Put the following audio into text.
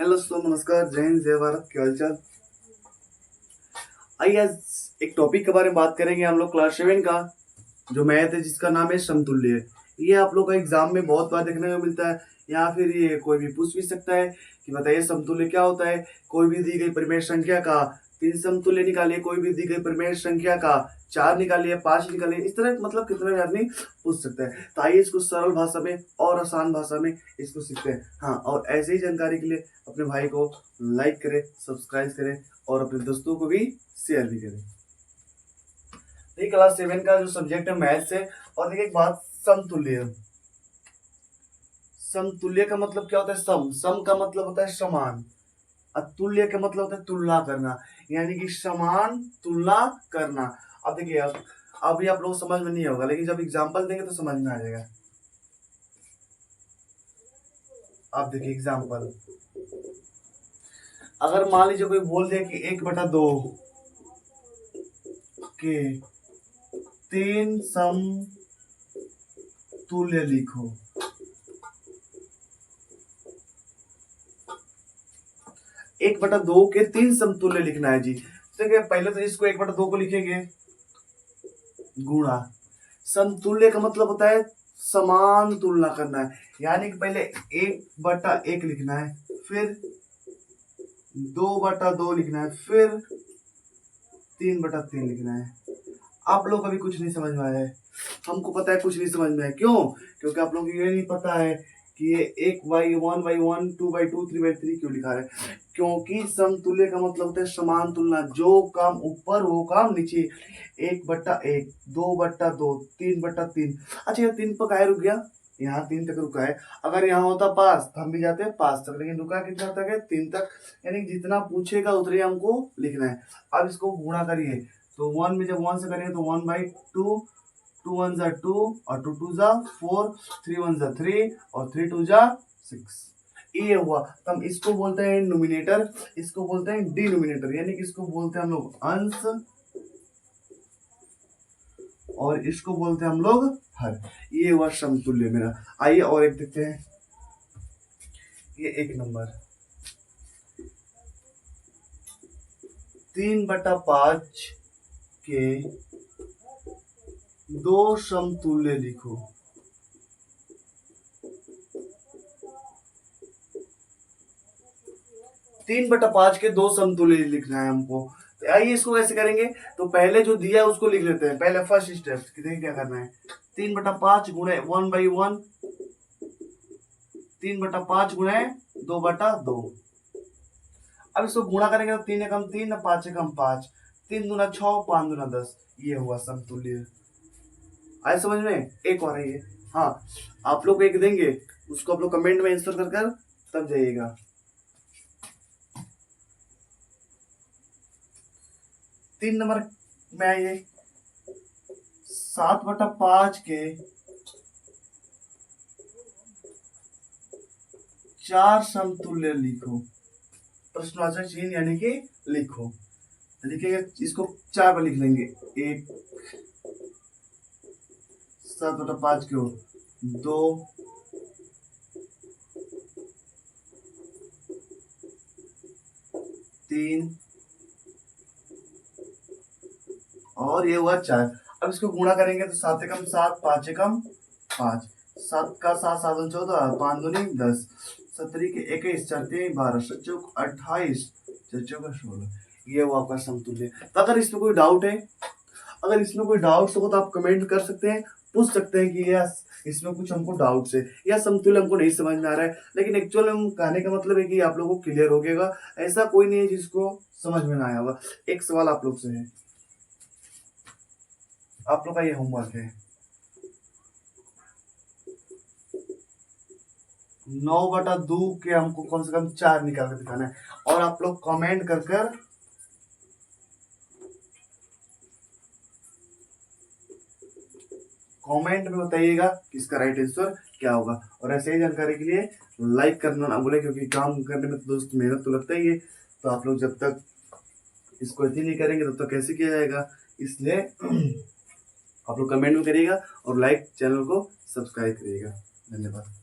Hello दोस्तों, नमस्कार, जय हिंद, जय भारत। क्या हाल चाल। आइए आज एक टॉपिक के बारे में बात करेंगे हम लोग क्लास 7 का जो मैथ है, जिसका नाम है समतुल्य। ये आप लोग का एग्जाम में बहुत बार देखने को मिलता है, या फिर ये कोई भी पूछ भी सकता है कि बताइए समतुल्य क्या होता है। कोई भी दी गई परिमेय संख्या का 3 समतुल्य निकालिए, कोई भी दी गई परिमेय संख्या का 4 निकालिए, 5 निकालिए। इस तरह मतलब कितने भी आदमी पूछ सकता है। तो आइए इसको सरल भाषा में और आसान भाषा में इसको सीखते हैं। हाँ, और ऐसे ही जानकारी के लिए अपने भाई को लाइक करें, सब्सक्राइब करें और अपने दोस्तों को भी शेयर भी करें। देखिए क्लास 7 का जो सब्जेक्ट है मैथ्स है। और देखिए एक बात, समतुल्य। समतुल्य का मतलब क्या होता है? सम का मतलब होता है समान, और तुल्य का मतलब होता है तुलना करना, यानी कि समान तुलना करना। अब देखिए, अब अभी आप लोग समझ में नहीं होगा, लेकिन जब एग्जाम्पल देंगे तो समझ में आ जाएगा। अब देखिए एग्जाम्पल, अगर मान लीजिए कोई बोल दे कि 1/2 के 3 समतुल्य लिखो। 1/2 के 3 समतुल्य लिखना है जी। देखिए पहले तो इसको 1/2 को लिखेंगे गुणा। समतुल्य का मतलब होता है समान तुलना करना है, यानी कि पहले 1/1 लिखना है, फिर 2/2 लिखना है, फिर 3/3 लिखना है। आप लोग अभी कुछ नहीं समझ में आया है, हमको पता है कुछ नहीं समझ में आया। क्यों? क्योंकि आप लोगों को ये नहीं पता है कि ये 1/1, 2/2, 3/3 क्यों लिखा है। क्योंकि समतुल्य का मतलब होता है समान तुलना, जो काम ऊपर वो काम नीचे। 1/1, 2/2, 3/3। अच्छा, ये 3 पर काहे रुक गया? यहाँ 3 तक रुका है। अगर यहाँ होता 5 तो हम भी जाते हैं 5 तक, लेकिन रुका कितना तक है? 3 तक। यानी जितना पूछेगा उतने हमको लिखना है। अब इसको गुणा करिए, तो 1 में जब 1 से करेंगे तो 1/2, 2 1 जा 2 और 2 2 जा 4, 3 1 जा 3 और 3 2 जा 6। ये हुआ। तो हम इसको बोलते हैं नोमिनेटर, इसको बोलते हैं डिनोमिनेटर, यानी कि इसको बोलते हैं हम लोग अंश और इसको बोलते हैं हम लोग हर। ये हुआ समतुल्य मेरा। आइए और एक देखते हैं। ये 1 नंबर, 3/5 के 2 समतुल्य लिखो। 3/5 के 2 समतुल्य लिखना है हमको। तो आइए इसको कैसे करेंगे। तो पहले जो दिया है उसको लिख लेते हैं। पहले फर्स्ट स्टेप देखिए क्या करना है। 3/5 गुणे 1/1, 3/5 गुणे 2/2। अब इसको गुणा करेंगे तो 3 एकम 3, 5 एकम 5, 3 दूना 6, 5 दूना 10। ये हुआ समतुल्य। आए समझ में? एक और है ये। हाँ, आप लोग एक देंगे, उसको आप लोग कमेंट में आंसर कर कर तब जाइएगा। 3 नंबर में आइए, 7/5 के 4 समतुल्य लिखो। प्रश्नवाचक चिन्ह यानी कि लिखो। लिखेंगे इसको 4 पर लिख लेंगे। 1, 7/5 क्यों 2, 3 और ये हुआ 4। अब इसको गुणा करेंगे तो 7 एकम 7, 5 एकम 5, 7 का 7, 7 14, 5 दूनी 10, 17 के 21, 4 3 12, 7 चौक 28, 4 चौक 16। ये हुआ आपका समतुल्य। तो अगर इसमें कोई डाउट है, अगर इसमें कोई डाउट्स हो तो आप कमेंट कर सकते हैं, पूछ सकते हैं कि यस इसमें कुछ हमको डाउट्स है या समतुल्य हमको नहीं समझ में आ रहा है। लेकिन एक्चुअल में कहने का मतलब है कि आप लोगों को क्लियर हो गएगा। ऐसा कोई नहीं है जिसको समझ में ना आया होगा। एक सवाल आप लोग से है, आप लोग का ये होमवर्क है। 9/2 के हमको कम से कम 4 निकाल कर दिखाना है, और आप लोग कमेंट कर कर कमेंट में बताइएगा कि इसका राइट आंसर क्या होगा। और ऐसे ही जानकारी के लिए लाइक करना ना भूलें, क्योंकि काम करने में तो दोस्त मेहनत तो लगता ही है। तो आप लोग जब तक इसको अति नहीं करेंगे तब तक कैसे किया जाएगा। इसलिए आप लोग कमेंट में करिएगा और लाइक चैनल को सब्सक्राइब करिएगा। धन्यवाद।